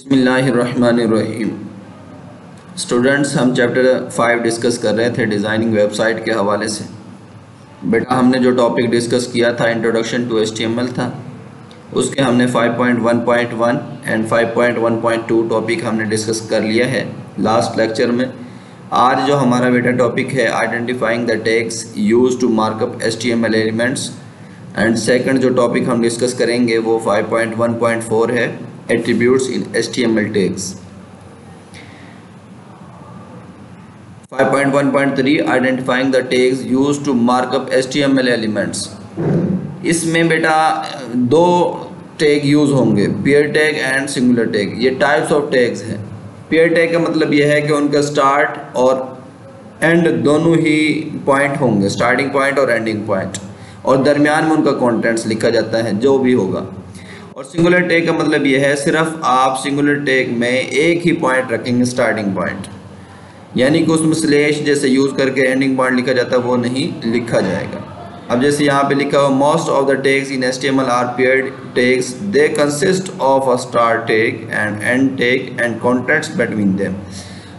बिस्मिल्लाहिर्रहमानिर्रहीम। स्टूडेंट्स, हम chapter 5 discuss कर रहे थे डिज़ाइनिंग वेबसाइट के हवाले से। बेटा, हमने जो टॉपिक डिस्कस किया था इंट्रोडक्शन टू एचटीएमएल था, उसके हमने 5.1.1 एंड 5.1.2 टॉपिक हमने डिस्कस कर लिया है लास्ट लेक्चर में। आज जो हमारा बेटा टॉपिक है identifying the tags used to mark up HTML elements, and second जो टॉपिक हम डिस्कस करेंगे वो 5.1.4 है attributes in HTML tags। 5.1.3 identifying the tags used to mark up HTML elements। इसमें बेटा दो टैग यूज होंगे, pair tag and singular tag. ये टाइप्स ऑफ टैग्स हैं। पेयर टैग का मतलब यह है कि उनका स्टार्ट और एंड दोनों ही पॉइंट होंगे, स्टार्टिंग पॉइंट और एंडिंग पॉइंट, और दरमियान में उनका कंटेंट्स लिखा जाता है जो भी होगा। और सिंगुलर टैग का मतलब यह है सिर्फ आप सिंगुलर टैग में एक ही पॉइंट रखेंगे, स्टार्टिंग पॉइंट, यानी कि उसमें स्लैश जैसे यूज़ करके एंडिंग पॉइंट लिखा जाता है वो नहीं लिखा जाएगा। अब जैसे यहाँ पे लिखा हुआ most of the tags in HTML are paired tags, they consist of a start tag and end tag and context between them.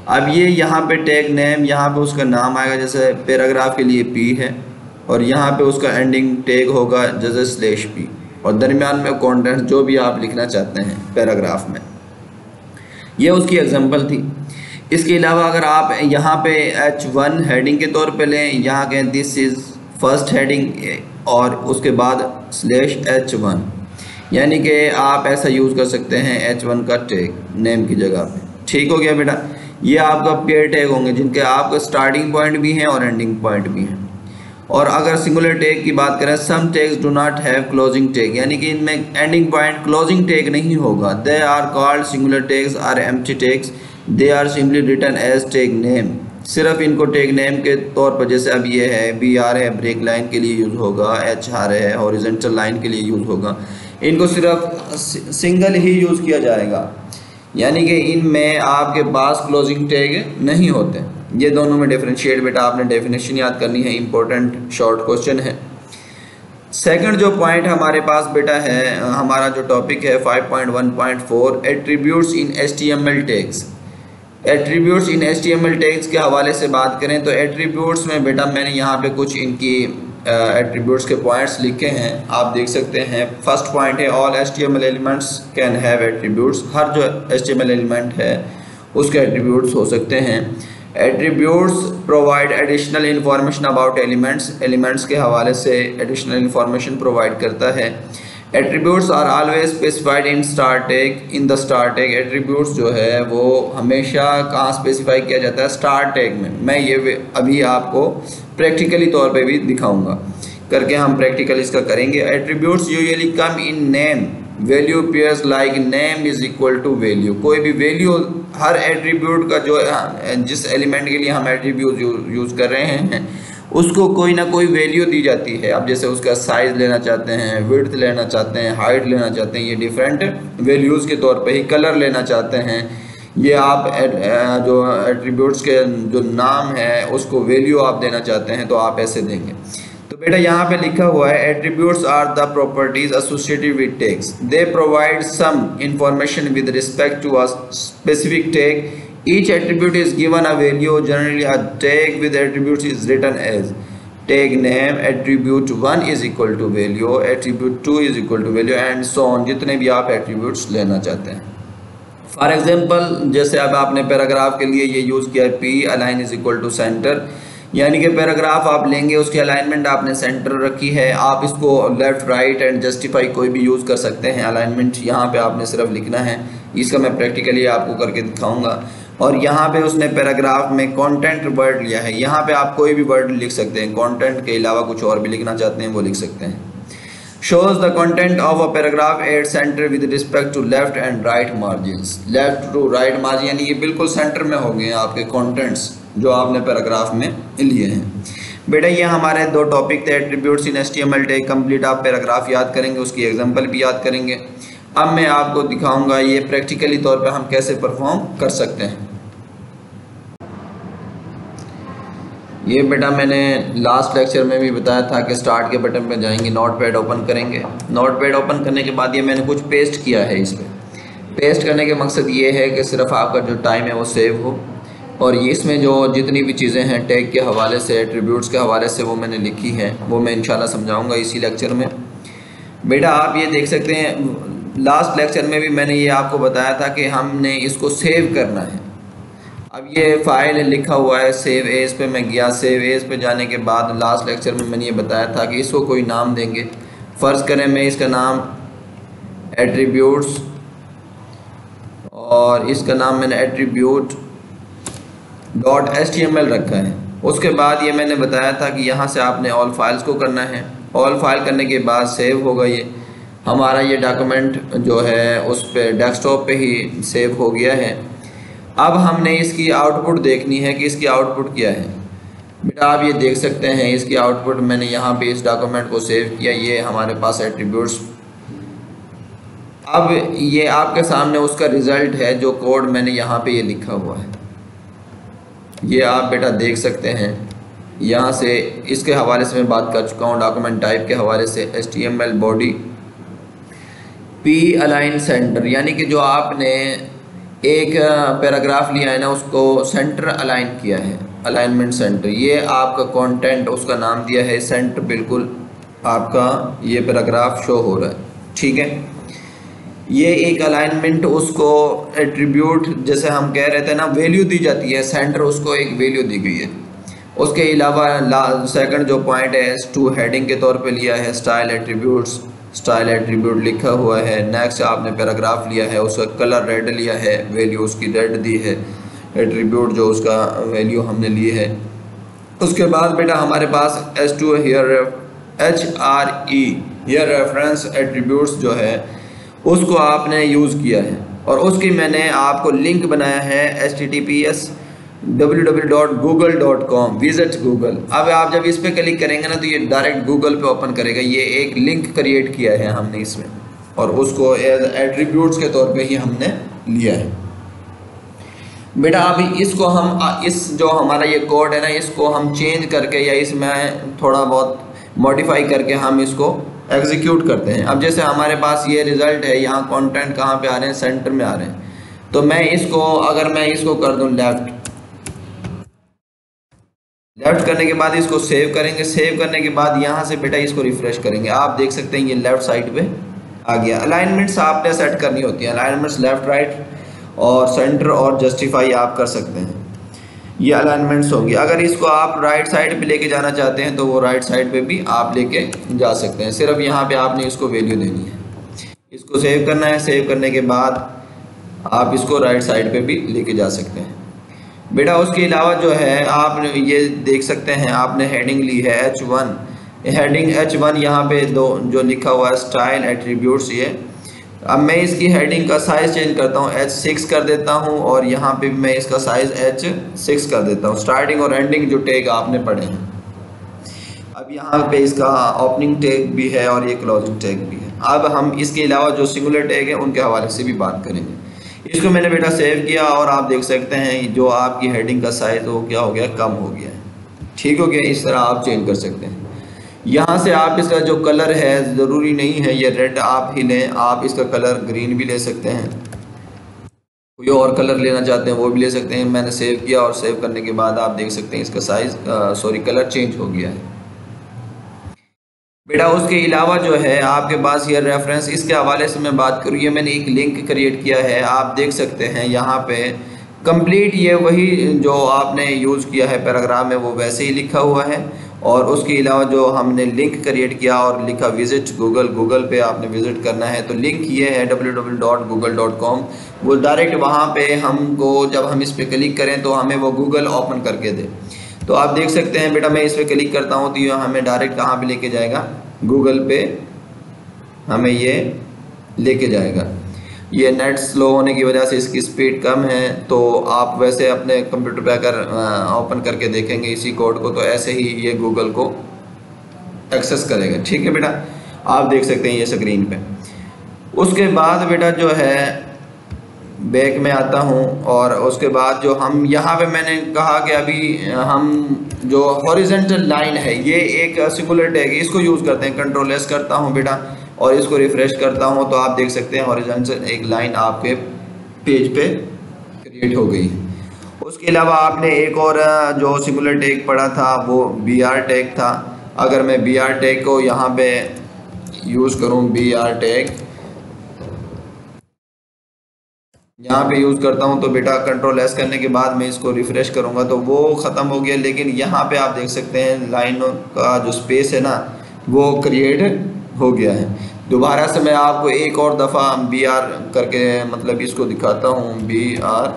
अब ये यहाँ पे टैग नेम, यहाँ पे उसका नाम आएगा, जैसे पैराग्राफ के लिए P है, और यहाँ पे उसका एंडिंग टैग होगा जैसे स्लैश P, और दरमियान में कंटेंट जो भी आप लिखना चाहते हैं पैराग्राफ में। ये उसकी एग्जांपल थी। इसके अलावा अगर आप यहाँ पे H1 हेडिंग के तौर पे लें, यहाँ कहें दिस इज़ फर्स्ट हेडिंग, और उसके बाद /H1, यानी कि आप ऐसा यूज़ कर सकते हैं H1 का टैग नेम की जगह पे। ठीक हो गया बेटा। ये आपका पेयर टैग होंगे जिनके आपका स्टार्टिंग पॉइंट भी हैं और एंडिंग पॉइंट भी हैं। और अगर सिंगुलर टैग की बात करें, some tags do not have closing tag, यानी कि इनमें एंडिंग पॉइंट क्लोजिंग टैग नहीं होगा। They are called singular tags are empty tags, they are simply written as tag name. सिर्फ इनको टैग नेम के तौर पर, जैसे अब ये है BR है, ब्रेक लाइन के लिए यूज़ होगा, HR है, हॉरिजॉन्टल लाइन के लिए यूज़ होगा, इनको सिर्फ सिंगल ही यूज़ किया जाएगा, यानी कि इनमें आपके पास क्लोजिंग टैग नहीं होते। ये दोनों में डिफरेंशिएट बेटा आपने डेफिनेशन याद करनी है, इंपॉर्टेंट शॉर्ट क्वेश्चन है। सेकंड जो पॉइंट हमारे पास बेटा है, हमारा जो टॉपिक है 5.1.4 एट्रीब्यूट्स इन HTML टैग्स। एट्रीब्यूट्स इन HTML टैग्स के हवाले से बात करें तो एट्रीब्यूट्स में बेटा मैंने यहाँ पे कुछ इनकी एट्रीब्यूट्स के पॉइंट्स लिखे हैं, आप देख सकते हैं। फर्स्ट पॉइंट है all HTML elements can have attributes. हर जो HTML एलिमेंट है उसके एट्रीब्यूट्स हो सकते हैं। Attributes provide additional information about elements के हवाले से एडिशनल इंफॉर्मेशन प्रोवाइड करता है। Attributes are always specified in start tag, in the start tag. Attributes जो है वो हमेशा कहाँ स्पेसिफाई किया जाता है, स्टार्ट टैग में। मैं ये अभी आपको प्रैक्टिकली तौर पे भी दिखाऊंगा, करके हम प्रैक्टिकल इसका करेंगे। Attributes usually come in name value pairs like name is equal to value. कोई भी वैल्यू, हर एट्रीब्यूट का जो जिस एलिमेंट के लिए हम एट्रीब्यूट यूज़ कर रहे हैं उसको कोई ना कोई वैल्यू दी जाती है। अब जैसे उसका साइज़ लेना चाहते हैं, विड्थ लेना चाहते हैं, हाइट लेना चाहते हैं, ये डिफरेंट वैल्यूज़ के तौर पे ही कलर लेना चाहते हैं, ये आप जो एट्रीब्यूट्स के जो नाम है उसको वैल्यू आप देना चाहते हैं तो आप ऐसे देंगे। तो बेटा यहाँ पे लिखा हुआ है attributes are the properties associated with tags, they provide some information with respect to a specific tag. Each attribute is given a value. Generally, a tag with attributes is written as tag name, attribute 1 is equal to value, attribute 2 is equal to value, and so on, जितने भी आप attributes लेना चाहते हैं। For example, जैसे अब आपने paragraph के लिए ये यूज़ किया P align is equal to centre, यानी कि पैराग्राफ आप लेंगे उसकी अलाइनमेंट आपने सेंटर रखी है। आप इसको लेफ्ट राइट एंड जस्टिफाई कोई भी यूज़ कर सकते हैं। अलाइनमेंट यहाँ पे आपने सिर्फ लिखना है, इसका मैं प्रैक्टिकली आपको करके दिखाऊंगा। और यहाँ पे उसने पैराग्राफ में कंटेंट वर्ड लिया है, यहाँ पे आप कोई भी वर्ड लिख सकते हैं, कंटेंट के अलावा कुछ और भी लिखना चाहते हैं वो लिख सकते हैं। Shows the content of a paragraph at centre with respect to left and right margins. Left to right margin यानी ये बिल्कुल सेंटर में हो गए हैं आपके कंटेंट्स जो आपने पैराग्राफ में लिए हैं। बेटा ये हमारे दो टॉपिक थे, एट्रीब्यूट्स इन HTML टैग। कंप्लीट आप पैराग्राफ याद करेंगे, उसकी एग्जांपल भी याद करेंगे। अब मैं आपको दिखाऊंगा ये प्रैक्टिकली तौर पे हम कैसे परफॉर्म कर सकते हैं। ये बेटा मैंने लास्ट लेक्चर में भी बताया था कि स्टार्ट के बटन पे जाएंगे, नोटपैड ओपन करेंगे। नोटपैड ओपन करने के बाद ये मैंने कुछ पेस्ट किया है इस पर। पेस्ट करने के मकसद ये है कि सिर्फ आपका जो टाइम है वो सेव हो, और ये इसमें जो जितनी भी चीज़ें हैं टैग के हवाले से, एट्रीब्यूट्स के हवाले से, वो मैंने लिखी हैं, वो मैं इंशाल्लाह समझाऊंगा इसी लेक्चर में। बेटा आप ये देख सकते हैं लास्ट लेक्चर में भी मैंने ये आपको बताया था कि हमने इसको सेव करना है। अब ये फ़ाइल लिखा हुआ है सेव एज पे, मैं गया सेव एज पे जाने के बाद लास्ट लेक्चर में मैंने ये बताया था कि इसको कोई नाम देंगे। फ़र्ज़ करें मैं इसका नाम एट्रीब्यूट्स, और इसका नाम मैंने एट्रीब्यूट .html रखा है। उसके बाद ये मैंने बताया था कि यहाँ से आपने ऑल फाइल्स को करना है। ऑल फाइल करने के बाद सेव होगा, ये हमारा ये डॉक्यूमेंट जो है उस पर डेस्कटॉप पे ही सेव हो गया है। अब हमने इसकी आउटपुट देखनी है कि इसकी आउटपुट क्या है। बेटा आप ये देख सकते हैं इसकी आउटपुट, मैंने यहाँ पे इस डॉक्यूमेंट को सेव किया, ये हमारे पास एट्रीब्यूट्स। अब ये आपके सामने उसका रिज़ल्ट है, जो कोड मैंने यहाँ पे ये लिखा हुआ है, ये आप बेटा देख सकते हैं। यहाँ से इसके हवाले से मैं बात कर चुका हूँ, डॉक्यूमेंट टाइप के हवाले से HTML body P align centre, यानी कि जो आपने एक पैराग्राफ लिया है ना उसको सेंटर अलाइन किया है, अलाइनमेंट सेंटर। ये आपका कंटेंट उसका नाम दिया है सेंटर, बिल्कुल आपका ये पैराग्राफ शो हो रहा है, ठीक है। ये एक अलाइनमेंट उसको एट्रीब्यूट, जैसे हम कह रहे थे ना वैल्यू दी जाती है, सेंटर उसको एक वैल्यू दी गई है। उसके अलावा सेकंड जो पॉइंट है S2 हेडिंग के तौर पे लिया है स्टाइल एट्रीब्यूट्स, स्टाइल एट्रीब्यूट लिखा हुआ है। नेक्स्ट आपने पैराग्राफ लिया है, उसका कलर रेड लिया है, वैल्यू उसकी रेड दी है, एट्रीब्यूट जो उसका वैल्यू हमने ली है। उसके बाद बेटा हमारे पास S2 here HRE here reference attributes जो है उसको आपने यूज़ किया है, और उसकी मैंने आपको लिंक बनाया है https www.google.com विजिट गूगल। अब आप जब इस पर क्लिक करेंगे ना तो ये डायरेक्ट गूगल पे ओपन करेगा। ये एक लिंक क्रिएट किया है हमने इसमें, और उसको एज एट्रीब्यूट्स के तौर पे ही हमने लिया है। बेटा अभी इसको हम इस जो हमारा ये कोड है ना इसको हम चेंज करके या इसमें थोड़ा बहुत मॉडिफाई करके हम इसको एग्जीक्यूट करते हैं। अब जैसे हमारे पास ये रिज़ल्ट है, यहाँ कंटेंट कहाँ पे आ रहे हैं, सेंटर में आ रहे हैं। तो मैं इसको अगर मैं इसको कर दूं लेफ्ट करने के बाद इसको सेव करेंगे। सेव करने के बाद यहाँ से बेटा इसको रिफ्रेश करेंगे, आप देख सकते हैं ये लेफ्ट साइड पे आ गया। अलाइनमेंट्स आपने सेट करनी होती है, अलाइनमेंट्स लेफ्ट राइट और सेंटर और जस्टिफाई आप कर सकते हैं, ये अलाइनमेंट्स होंगी। अगर इसको आप राइट साइड पे लेके जाना चाहते हैं तो वो राइट साइड पे भी आप लेके जा सकते हैं, सिर्फ यहाँ पे आपने इसको वैल्यू देनी है। इसको सेव करना है, सेव करने के बाद आप इसको राइट साइड पे भी लेके जा सकते हैं। बेटा उसके अलावा जो है आप ये देख सकते हैं आपने हेडिंग ली है H1, हेडिंग H1 यहाँ पे दो जो लिखा हुआ है स्टाइल एट्रीब्यूट्स ये। अब मैं इसकी हेडिंग का साइज़ चेंज करता हूँ, H6 कर देता हूँ, और यहाँ पे मैं इसका साइज़ H6 कर देता हूँ। स्टार्टिंग और एंडिंग जो टैग आपने पढ़े हैं, अब यहाँ पे इसका ओपनिंग टैग भी है और ये क्लोजिंग टैग भी है। अब हम इसके अलावा जो सिंगुलर टैग है उनके हवाले से भी बात करेंगे। इसको मैंने बेटा सेव किया और आप देख सकते हैं जो आपकी हेडिंग का साइज़ वो क्या हो गया, कम हो गया है, ठीक हो गया। इस तरह आप चेंज कर सकते हैं। यहाँ से आप इसका जो कलर है ज़रूरी नहीं है ये रेड आप ही लें, आप इसका कलर ग्रीन भी ले सकते हैं, कोई और कलर लेना चाहते हैं वो भी ले सकते हैं। मैंने सेव किया और सेव करने के बाद आप देख सकते हैं इसका साइज़ कलर चेंज हो गया है। बेटा उसके अलावा जो है आपके पास ये रेफरेंस, इसके हवाले से मैं बात करूँ, ये मैंने एक लिंक क्रिएट किया है, आप देख सकते हैं यहाँ पे कंप्लीट ये वही जो आपने यूज़ किया है पैराग्राफ में वो वैसे ही लिखा हुआ है। और उसके अलावा जो हमने लिंक क्रिएट किया और लिखा विजिट गूगल, गूगल पे आपने विजिट करना है, तो लिंक ये है www.google.com। वो डायरेक्ट वहाँ पे हमको जब हम इस पर क्लिक करें तो हमें वो गूगल ओपन करके दे। तो आप देख सकते हैं बेटा मैं इस पर क्लिक करता हूँ तो ये हमें डायरेक्ट कहाँ पे लेके जाएगा, गूगल पे हमें ये लेके जाएगा। ये नेट स्लो होने की वजह से इसकी स्पीड कम है, तो आप वैसे अपने कंप्यूटर पे अगर ओपन करके देखेंगे इसी कोड को तो ऐसे ही ये गूगल को एक्सेस करेगा, ठीक है बेटा। आप देख सकते हैं ये स्क्रीन पे। उसके बाद बेटा जो है बैक में आता हूँ, और उसके बाद जो हम यहाँ पे मैंने कहा कि अभी हम जो हॉरिजॉन्टल लाइन है ये एक सिंगुलर टैग इसको यूज़ करते हैं। कंट्रोल एस करता हूँ बेटा और इसको रिफ़्रेश करता हूँ तो आप देख सकते हैं हॉरिजॉन्टल एक लाइन आपके पेज पे क्रिएट हो गई। उसके अलावा आपने एक और जो सिंगुलर टैग पढ़ा था वो BR टैग था। अगर मैं BR टैग को यहाँ पे यूज़ करूँ, BR टैग यहाँ पे यूज़ करता हूँ तो बेटा कंट्रोल एस करने के बाद मैं इसको रिफ़्रेश करूँगा तो वो ख़त्म हो गया। लेकिन यहाँ पे आप देख सकते हैं लाइनों का जो स्पेस है ना वो क्रिएट हो गया है। दोबारा से मैं आपको एक और दफ़ा BR करके मतलब इसको दिखाता हूँ। BR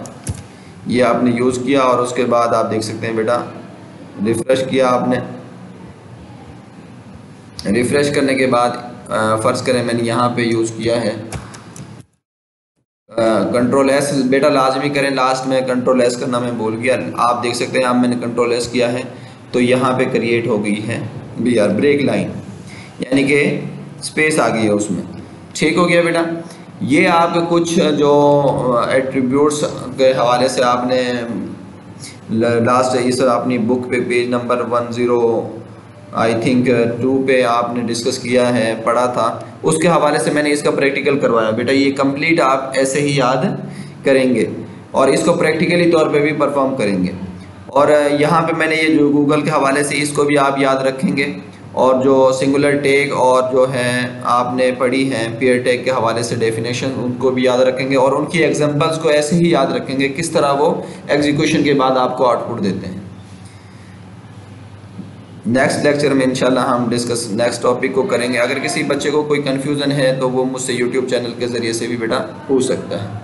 ये आपने यूज़ किया और उसके बाद आप देख सकते हैं बेटा रिफ़्रेश किया आपने। रिफ़्रेश करने के बाद फ़र्ज़ करें मैंने यहाँ पे यूज़ किया है कंट्रोल एस बेटा लाजमी करें, लास्ट में कंट्रोल एस करना मैं भूल गया। आप देख सकते हैं अब मैंने कंट्रोल एस किया है तो यहाँ पे क्रिएट हो गई है BR ब्रेक लाइन, यानी कि स्पेस आ गई है उसमें। ठीक हो गया बेटा। ये आपके कुछ जो एट्रीब्यूट्स के हवाले से आपने लास्ट इस अपनी बुक पे पेज नंबर 10 पे आपने डिस्कस किया है, पढ़ा था, उसके हवाले से मैंने इसका प्रैक्टिकल करवाया। बेटा ये कंप्लीट आप ऐसे ही याद करेंगे और इसको प्रैक्टिकली तौर पे भी परफॉर्म करेंगे। और यहाँ पे मैंने ये जो गूगल के हवाले से इसको भी आप याद रखेंगे और जो सिंगुलर टैग और जो है आपने पढ़ी हैं पेयर टैग के हवाले से डेफिनेशन उनको भी याद रखेंगे और उनकी एग्जांपल्स को ऐसे ही याद रखेंगे किस तरह वो एग्जीक्यूशन के बाद आपको आउटपुट देते हैं। नेक्स्ट लेक्चर में इंशाल्लाह हम डिस्कस नेक्स्ट टॉपिक को करेंगे। अगर किसी बच्चे को कोई कन्फ्यूज़न है तो वो मुझसे यूट्यूब चैनल के ज़रिए से भी बेटा पूछ सकता है।